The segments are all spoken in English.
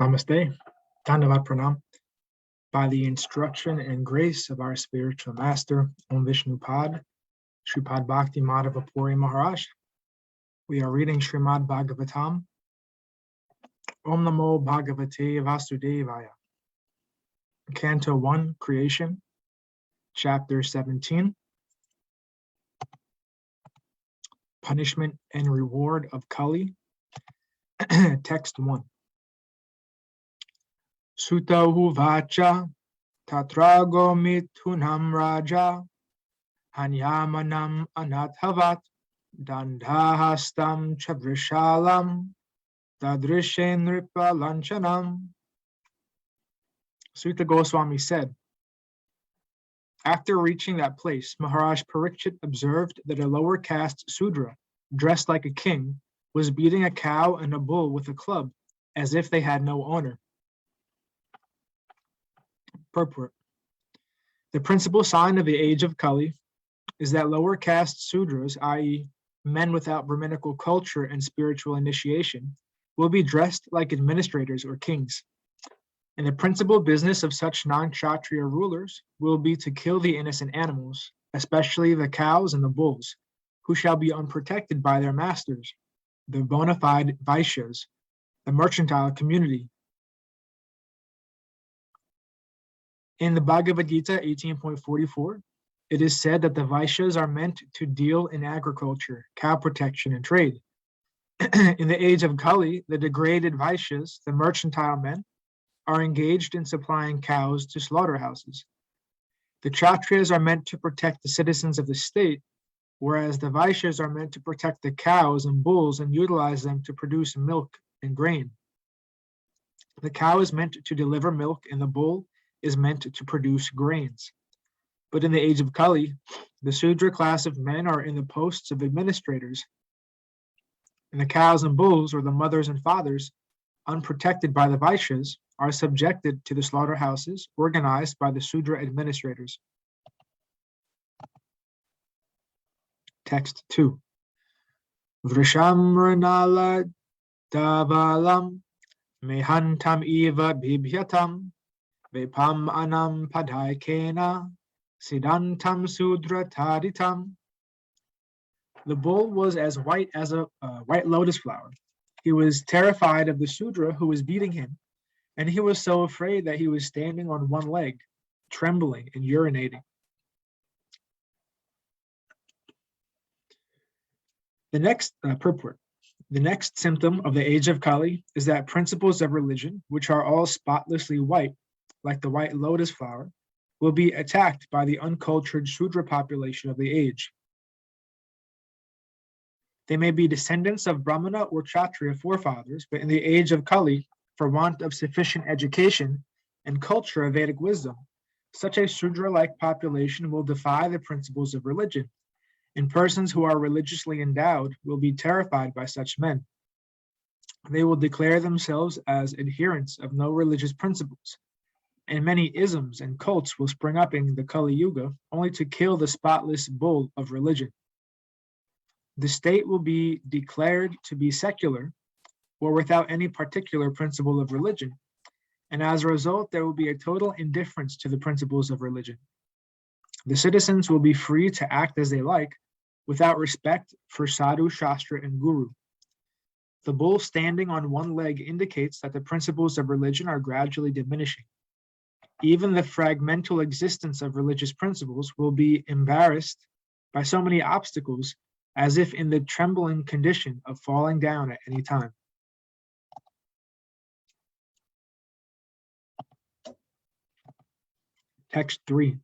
Namaste, Dandavat Pranam. By the instruction and grace of our spiritual master, Om Vishnupad, Sripad Bhakti Madhava Puri Maharaj, we are reading Srimad Bhagavatam. Om Namo Bhagavate Vasudevaya. Canto 1, Creation, Chapter 17, Punishment and Reward of Kali, Text 1. Sutta Uvacha Tatrago Mithunam Raja Hanyamanam Anathavat Dandahastam Chavrishalam Dadrishenripa Lanchanam. Sutta Goswami said, after reaching that place, Maharaj Parikshit observed that a lower caste Sudra, dressed like a king, was beating a cow and a bull with a club, as if they had no owner. Purport. The principal sign of the age of Kali is that lower caste Sudras, i.e., men without Brahminical culture and spiritual initiation, will be dressed like administrators or kings. And the principal business of such non-Kshatriya rulers will be to kill the innocent animals, especially the cows and the bulls, who shall be unprotected by their masters, the bona fide Vaishyas, the mercantile community. In the Bhagavad Gita 18.44, it is said that the Vaishyas are meant to deal in agriculture, cow protection, and trade. In the age of Kali, the degraded Vaishyas, the mercantile men, are engaged in supplying cows to slaughterhouses. The Kshatriyas are meant to protect the citizens of the state, whereas the Vaishyas are meant to protect the cows and bulls and utilize them to produce milk and grain. The cow is meant to deliver milk and the bull is meant to produce grains. But in the age of Kali, the Sudra class of men are in the posts of administrators, and the cows and bulls, or the mothers and fathers, unprotected by the Vaishyas, are subjected to the slaughterhouses organized by the Sudra administrators. Text 2. Vrisham Ranala Davalam Mehantam Eva Bibhyatam Vepam Anam Padaikena Siddhantam Sudra Taditam. The bull was as white as a white lotus flower. He was terrified of the Sudra who was beating him, and he was so afraid that he was standing on one leg, trembling and urinating. The next purport. The next symptom of the age of Kali is that principles of religion, which are all spotlessly white, like the white lotus flower, will be attacked by the uncultured Shudra population of the age. They may be descendants of Brahmana or Kshatriya forefathers, but in the age of Kali, for want of sufficient education and culture of Vedic wisdom, such a Sudra-like population will defy the principles of religion, and persons who are religiously endowed will be terrified by such men. They will declare themselves as adherents of no religious principles, and many isms and cults will spring up in the Kali Yuga only to kill the spotless bull of religion. The state will be declared to be secular or without any particular principle of religion, and as a result, there will be a total indifference to the principles of religion. The citizens will be free to act as they like without respect for sadhu, shastra, and guru. The bull standing on one leg indicates that the principles of religion are gradually diminishing. Even the fragmental existence of religious principles will be embarrassed by so many obstacles as if in the trembling condition of falling down at any time. Text 3.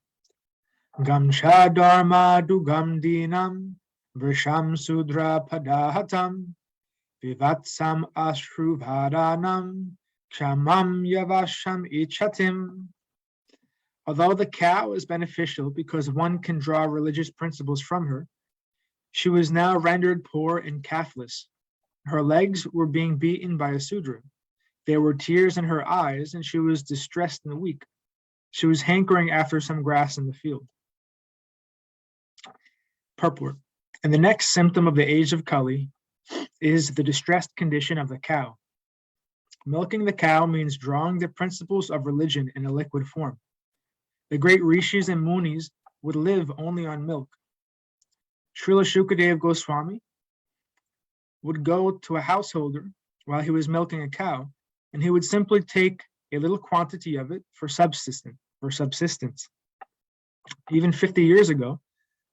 Gamsha dharma dugam dinam vrisham sudra padahatam vivatsam ashrubhadanam kshamam yavasham ichatim. Although the cow is beneficial because one can draw religious principles from her, she was now rendered poor and calfless. Her legs were being beaten by a Sudra. There were tears in her eyes, and she was distressed and weak. She was hankering after some grass in the field. Purport. And the next symptom of the age of Kali is the distressed condition of the cow. Milking the cow means drawing the principles of religion in a liquid form. The great rishis and munis would live only on milk. Srila Shukadeva Goswami would go to a householder while he was milking a cow, and he would simply take a little quantity of it for subsistence. Even 50 years ago,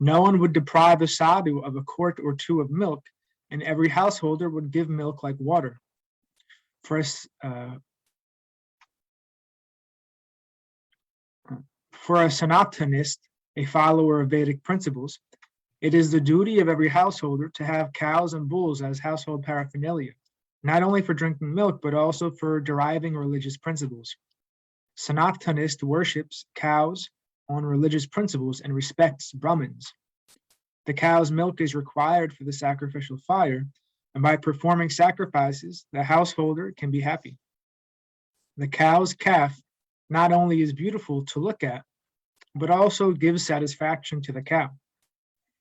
no one would deprive a sadhu of a quart or two of milk, and every householder would give milk like water. For a Sanatanist, a follower of Vedic principles, it is the duty of every householder to have cows and bulls as household paraphernalia, not only for drinking milk, but also for deriving religious principles. Sanatanist worships cows on religious principles and respects Brahmins. The cow's milk is required for the sacrificial fire, and by performing sacrifices, the householder can be happy. The cow's calf not only is beautiful to look at, but also gives satisfaction to the cow.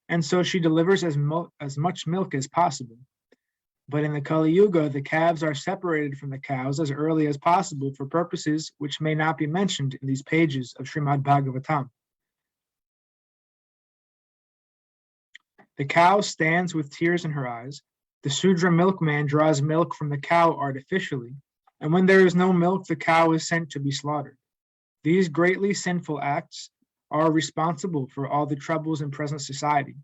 And so she delivers as much milk as possible. But in the Kali Yuga, the calves are separated from the cows as early as possible for purposes which may not be mentioned in these pages of Srimad Bhagavatam. The cow stands with tears in her eyes. The Sudra milkman draws milk from the cow artificially, and when there is no milk, the cow is sent to be slaughtered. These greatly sinful acts are responsible for all the troubles in present society.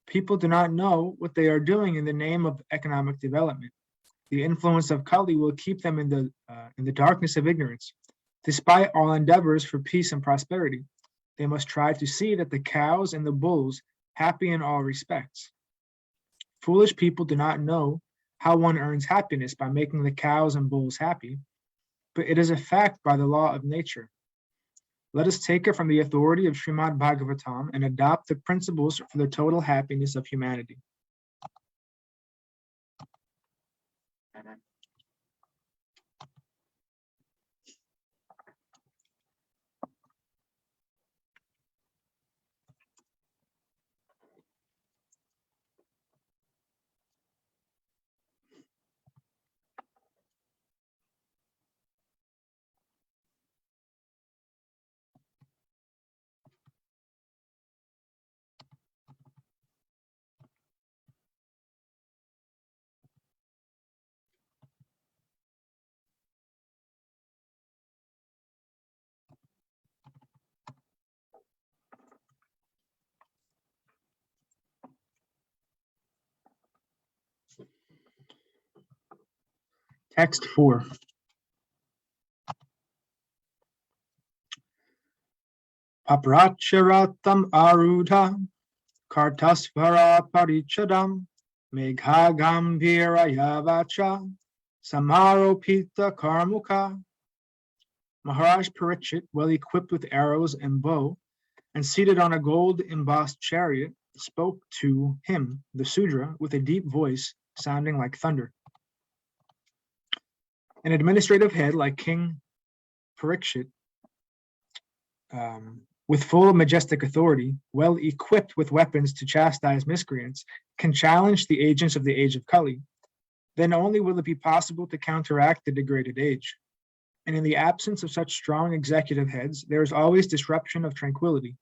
People do not know what they are doing in the name of economic development. The influence of Kali will keep them in the darkness of ignorance. Despite all endeavors for peace and prosperity, they must try to see that the cows and the bulls happy in all respects. Foolish people do not know how one earns happiness by making the cows and bulls happy, but it is a fact by the law of nature. Let us take it from the authority of Srimad Bhagavatam and adopt the principles for the total happiness of humanity. Text 4. Papracharatam arudha kartasvara parichadam megha gambhira yavacha samaropita karmuka. Maharaj Parikshit, well equipped with arrows and bow, and seated on a gold embossed chariot, spoke to him, the Sudra, with a deep voice sounding like thunder. An administrative head like King Parikshit, with full majestic authority, well equipped with weapons to chastise miscreants, can challenge the agents of the age of Kali. Then only will it be possible to counteract the degraded age. And in the absence of such strong executive heads, there is always disruption of tranquility.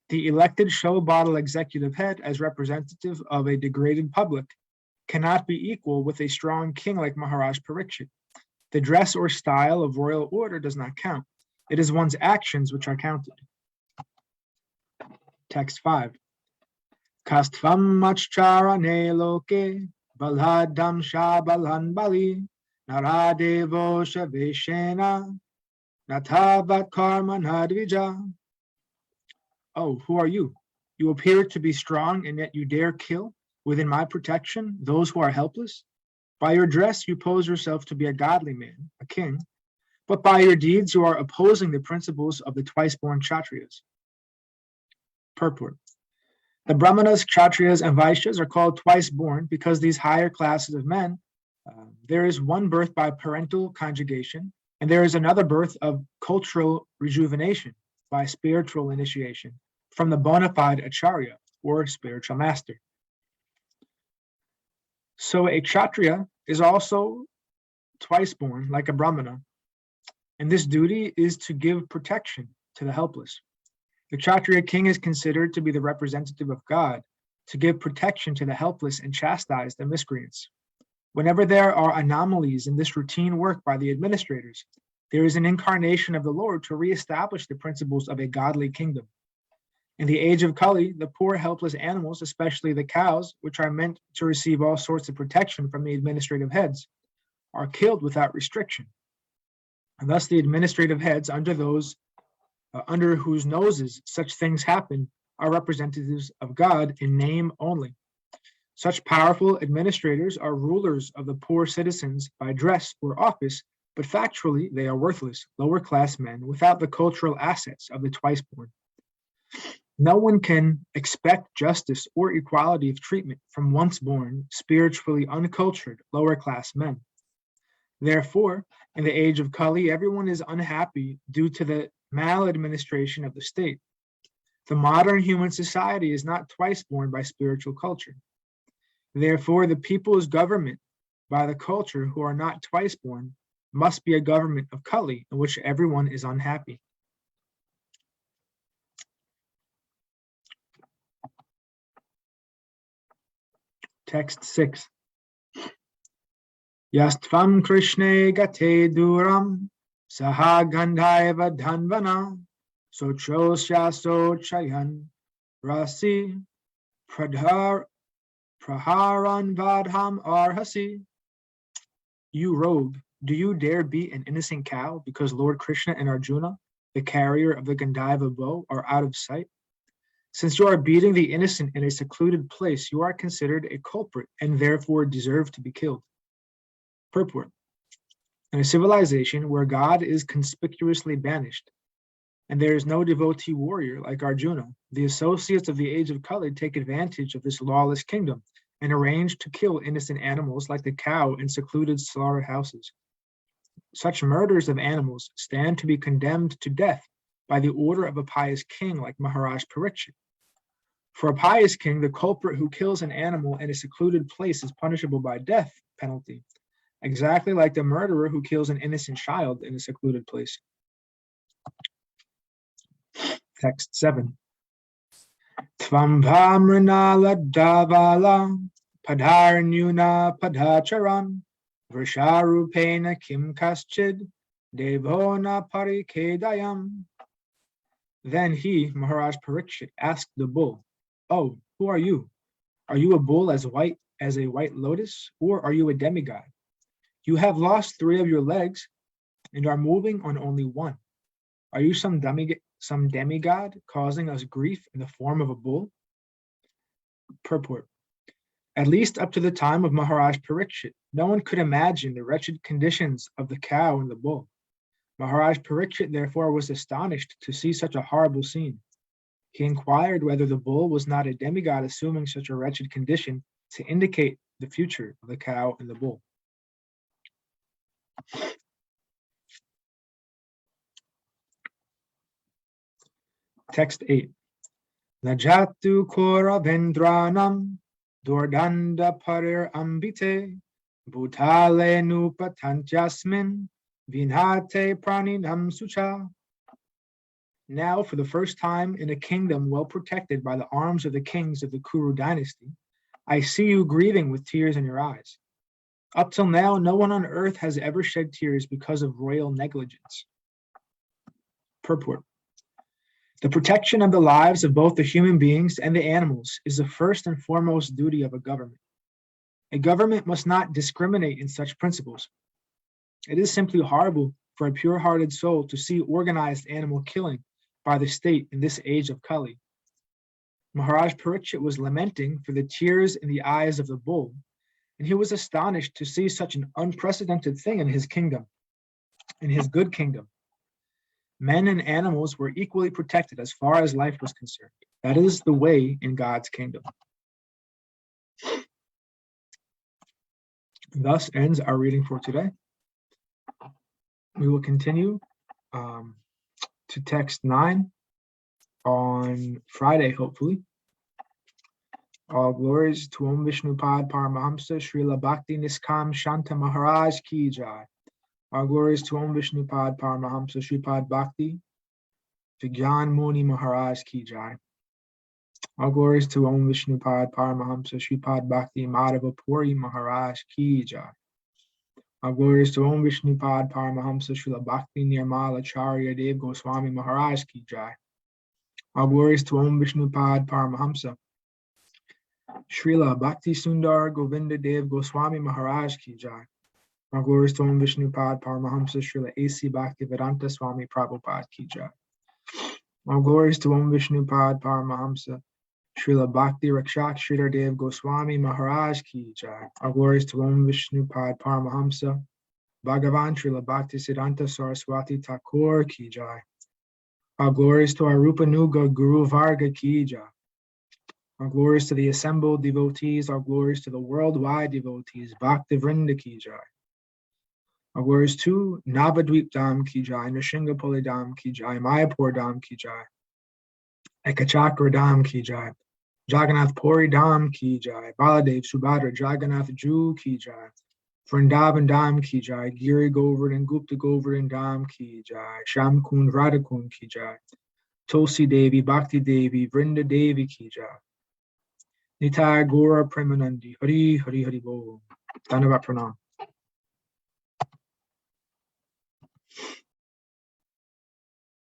The elected show bottle executive head, as representative of a degraded public, cannot be equal with a strong king like Maharaj Parikshit. The dress or style of royal order does not count. It is one's actions which are counted. Text 5. Kastvam machcharane loke balhadam shabalan bali naradevo shaveshena natavat karma nadvija. Oh, who are you? You appear to be strong, and yet you dare kill, within my protection, those who are helpless? By your dress, you pose yourself to be a godly man, a king, but by your deeds, you are opposing the principles of the twice-born Kshatriyas. Purport. The Brahmanas, Kshatriyas, and Vaishyas are called twice-born because these higher classes of men, there is one birth by parental conjugation, and there is another birth of cultural rejuvenation by spiritual initiation from the bona fide acharya, or spiritual master. So a Kshatriya is also twice born like a Brahmana, and this duty is to give protection to the helpless. The Kshatriya king is considered to be the representative of God, to give protection to the helpless and chastise the miscreants. Whenever there are anomalies in this routine work by the administrators, there is an incarnation of the Lord to reestablish the principles of a godly kingdom. In the age of Kali, the poor helpless animals, especially the cows, which are meant to receive all sorts of protection from the administrative heads, are killed without restriction. And thus the administrative heads under whose noses such things happen are representatives of God in name only. Such powerful administrators are rulers of the poor citizens by dress or office, but factually they are worthless, lower-class men without the cultural assets of the twice-born. No one can expect justice or equality of treatment from once-born, spiritually uncultured, lower-class men. Therefore, in the age of Kali, everyone is unhappy due to the maladministration of the state. The modern human society is not twice-born by spiritual culture. Therefore, the people's government by the culture who are not twice-born must be a government of Kali in which everyone is unhappy. Text 6. Yastvam Krishne gate duram saha gandhaiva dhanvana sochosya sochayan rasi praharan vadham arhasi. You rogue, do you dare beat an innocent cow because Lord Krishna and Arjuna, the carrier of the Gandhaiva bow, are out of sight? Since you are beating the innocent in a secluded place, you are considered a culprit and therefore deserve to be killed. Purport. In a civilization where God is conspicuously banished, and there is no devotee warrior like Arjuna, the associates of the age of Kali take advantage of this lawless kingdom and arrange to kill innocent animals like the cow in secluded slaughterhouses. Such murders of animals stand to be condemned to death by the order of a pious king like Maharaj Parikshit. For a pious king, the culprit who kills an animal in a secluded place is punishable by death penalty, exactly like the murderer who kills an innocent child in a secluded place. Text 7. Tvam bhamrana davala padharnyuna padhacharan vrisharupena kim kaschid devona parikedayam. Then he, Maharaj Parikshit, asked the bull, "Oh, who are you? Are you a bull as white as a white lotus, or are you a demigod? You have lost 3 of your legs and are moving on only 1. Are you some demigod causing us grief in the form of a bull?" Purport. At least up to the time of Maharaj Parikshit, no one could imagine the wretched conditions of the cow and the bull. Maharaj Parikshit therefore was astonished to see such a horrible scene. He inquired whether the bull was not a demigod assuming such a wretched condition to indicate the future of the cow and the bull. Text 8. Najatu kora vendranam dordanda parir ambite bhutale nupatantyasmin vinhate praninam sucha. Now, for the first time in a kingdom well protected by the arms of the kings of the Kuru dynasty, I see you grieving with tears in your eyes. Up till now, no one on earth has ever shed tears because of royal negligence. Purport. The protection of the lives of both the human beings and the animals is the first and foremost duty of a government. A government must not discriminate in such principles. It is simply horrible for a pure-hearted soul to see organized animal killing by the state in this age of Kali. Maharaj Parikshit was lamenting for the tears in the eyes of the bull, and he was astonished to see such an unprecedented thing in his kingdom, in his good kingdom. Men and animals were equally protected as far as life was concerned. That is the way in God's kingdom. Thus ends our reading for today. We will continue to text 9 on Friday, hopefully. All glories to Om Vishnupad Paramahamsa Srila Bhakti Niskam Shanta Maharaj Ki Jai. All glories to Om Vishnupad Paramahamsa Sripad Bhakti Vigyan Muni Maharaj Ki Jai. All glories to Om Vishnupad Paramahamsa Sripad Bhakti Madhava Puri Maharaj Ki Jai. All glories to Om Vishnupad Paramahamsa Srila Bhakti Nirmala Acharya Dev Goswami Maharaj Ki Jai. All glories to Om Vishnupad Paramahamsa Srila Bhakti Sundar Govinda Dev Goswami Maharaj Ki Jai. All glories to Om Vishnupad Paramahamsa Srila A.C. Bhakti Vedanta Swami Prabhupada Ki Jai. All glories to Om Vishnupad Paramahamsa Srila Bhakti Rakshak Sridhar Dev Goswami Maharaj Ki Jai. All glories to Om Vishnupad Paramahamsa Bhagavan Srila Bhakti Siddhanta Saraswati Thakur Ki Jai. All glories to Arupanuga Guru Varga Ki Jai. All glories to the assembled devotees. All glories to the worldwide devotees. Bhakti Vrinda Ki Jai. All glories to Navadvip Dham Ki Jai, Nrishingapali Dham Ki Jai, Mayapur Dham Ki Jai, Ekachakra Dham Ki Jai, Jagannath Puri Dham Ki Jai, Baladev Subhadra Jagannath Ju Ki Jai, Vrindavan Dham Ki Jai, Giri Govardhan Gupta Govardhan Dham Ki Jai, Sham Kund Radhakund Ki Jai, Tulsi Devi, Bhakti Devi, Vrinda Devi Ki Jai, Nitai Gora Premanandi, Hari Hari Hari Bol. Dhanavat Pranam.